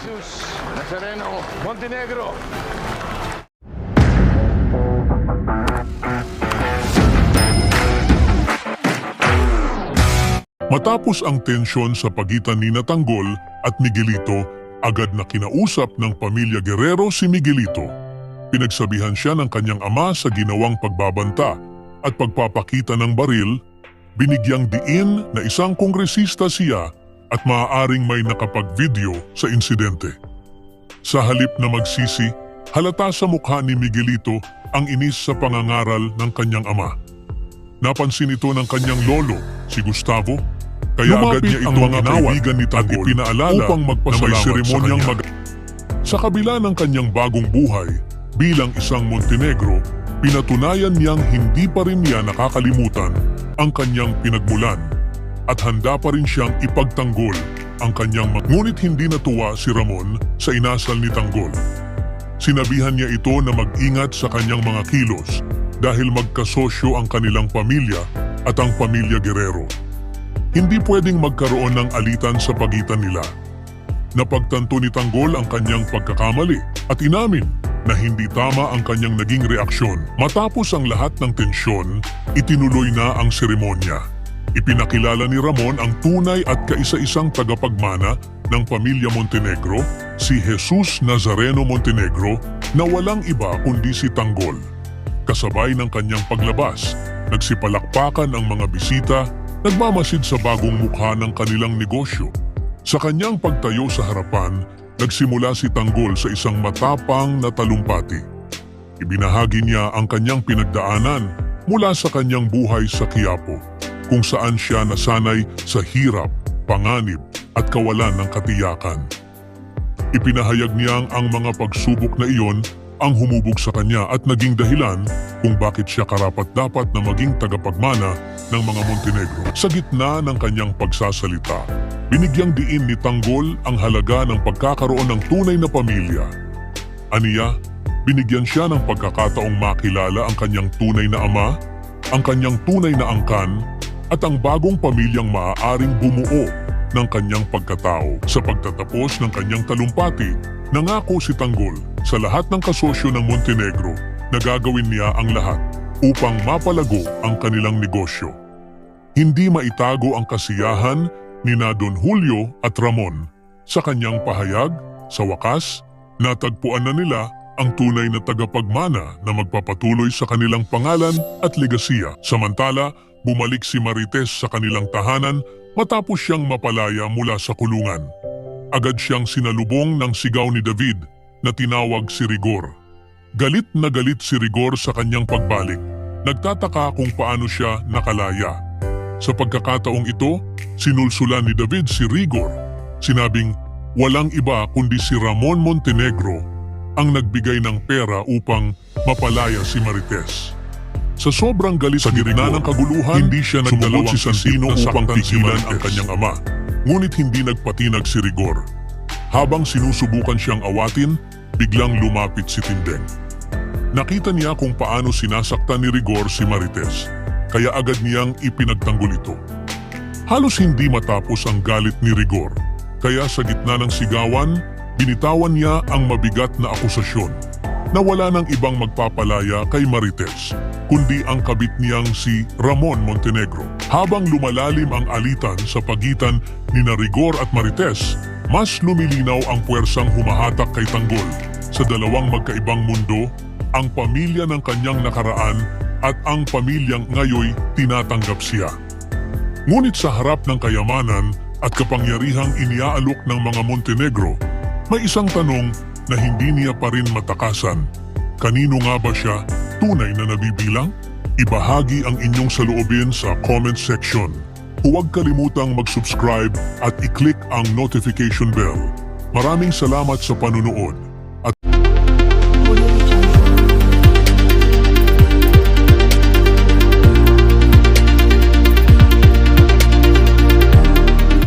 Jesus Nazareno, Montenegro. Matapos ang tensyon sa pagitan ni Tanggol at Miguelito, agad na kinausap ng pamilya Guerrero si Miguelito. Pinagsabihan siya ng kanyang ama sa ginawang pagbabanta at pagpapakita ng baril, binigyang diin na isang kongresista siya at maaaring may nakapag-video sa insidente. Sa halip na magsisi, halata sa mukha ni Miguelito ang inis sa pangangaral ng kanyang ama. Napansin ito ng kanyang lolo, si Gustavo, kaya agad niya ito ang kaibigan ni Tanggol upang magpasalamat sa kanya. Sa kabila ng kanyang bagong buhay, bilang isang Montenegro, pinatunayan niyang hindi pa rin niya nakakalimutan ang kanyang pinagmulan at handa pa rin siyang ipagtanggol ang kanyang ngunit hindi natuwa si Ramon sa inasal ni Tanggol. Sinabihan niya ito na mag-ingat sa kanyang mga kilos dahil magkasosyo ang kanilang pamilya at ang pamilya Guerrero. Hindi pwedeng magkaroon ng alitan sa pagitan nila. Napagtanto ni Tanggol ang kanyang pagkakamali at inamin na hindi tama ang kanyang naging reaksyon. Matapos ang lahat ng tensyon, itinuloy na ang seremonya. Ipinakilala ni Ramon ang tunay at kaisa-isang tagapagmana ng pamilya Montenegro, si Jesus Nazareno Montenegro, na walang iba kundi si Tanggol. Kasabay ng kanyang paglabas, nagsipalakpakan ang mga bisita, nagmamasid sa bagong mukha ng kanilang negosyo. Sa kanyang pagtayo sa harapan, nagsimula si Tanggol sa isang matapang na talumpati. Ibinahagi niya ang kanyang pinagdaanan mula sa kanyang buhay sa Quiapo, kung saan siya nasanay sa hirap, panganib at kawalan ng katiyakan. Ipinahayag niyang ang mga pagsubok na iyon ang humubog sa kanya at naging dahilan kung bakit siya karapat-dapat na maging tagapagmana ng mga Montenegro. Sa gitna ng kanyang pagsasalita, binigyang diin ni Tanggol ang halaga ng pagkakaroon ng tunay na pamilya. Aniya, binigyan siya ng pagkakataong makilala ang kanyang tunay na ama, ang kanyang tunay na angkan, at ang bagong pamilyang maaaring bumuo ng kanyang pagkatao. Sa pagtatapos ng kanyang talumpati, nangako si Tanggol sa lahat ng kasosyo ng Montenegro na gagawin niya ang lahat upang mapalago ang kanilang negosyo. Hindi maitago ang kasiyahan ni Don Julio at Ramon. Sa kanyang pahayag, sa wakas, natagpuan na nila ang tunay na tagapagmana na magpapatuloy sa kanilang pangalan at legasiya. Samantala, bumalik si Marites sa kanilang tahanan matapos siyang mapalaya mula sa kulungan. Agad siyang sinalubong ng sigaw ni David na tinawag si Rigor. Galit na galit si Rigor sa kanyang pagbalik. Nagtataka kung paano siya nakalaya. Sa pagkakataong ito, sinulsulan ni David si Rigor. Sinabing walang iba kundi si Ramon Montenegro ang nagbigay ng pera upang mapalaya si Marites. Sa sobrang galit sa gitna ng kaguluhan, hindi siya nagdalawang si Santino upang tigilan ang kanyang ama. Ngunit hindi nagpatinag si Rigor. Habang sinusubukan siyang awatin, biglang lumapit si Tindeng. Nakita niya kung paano sinasaktan ni Rigor si Marites, kaya agad niyang ipinagtanggol ito. Halos hindi matapos ang galit ni Rigor, kaya sa gitna ng sigawan, binitawan niya ang mabigat na akusasyon na wala nang ibang magpapalaya kay Marites, kundi ang kabit niyang si Ramon Montenegro. Habang lumalalim ang alitan sa pagitan ni Rigor at Marites, mas lumilinaw ang puwersang humahatak kay Tanggol sa dalawang magkaibang mundo, ang pamilya ng kanyang nakaraan at ang pamilyang ngayoy tinatanggap siya. Ngunit sa harap ng kayamanan at kapangyarihang iniaalok ng mga Montenegro, may isang tanong na hindi niya pa rin matakasan. Kanino nga ba siya tunay na nabibilang? Ibahagi ang inyong saloobin sa comment section. Huwag kalimutang mag-subscribe at i-click ang notification bell. Maraming salamat sa panunood.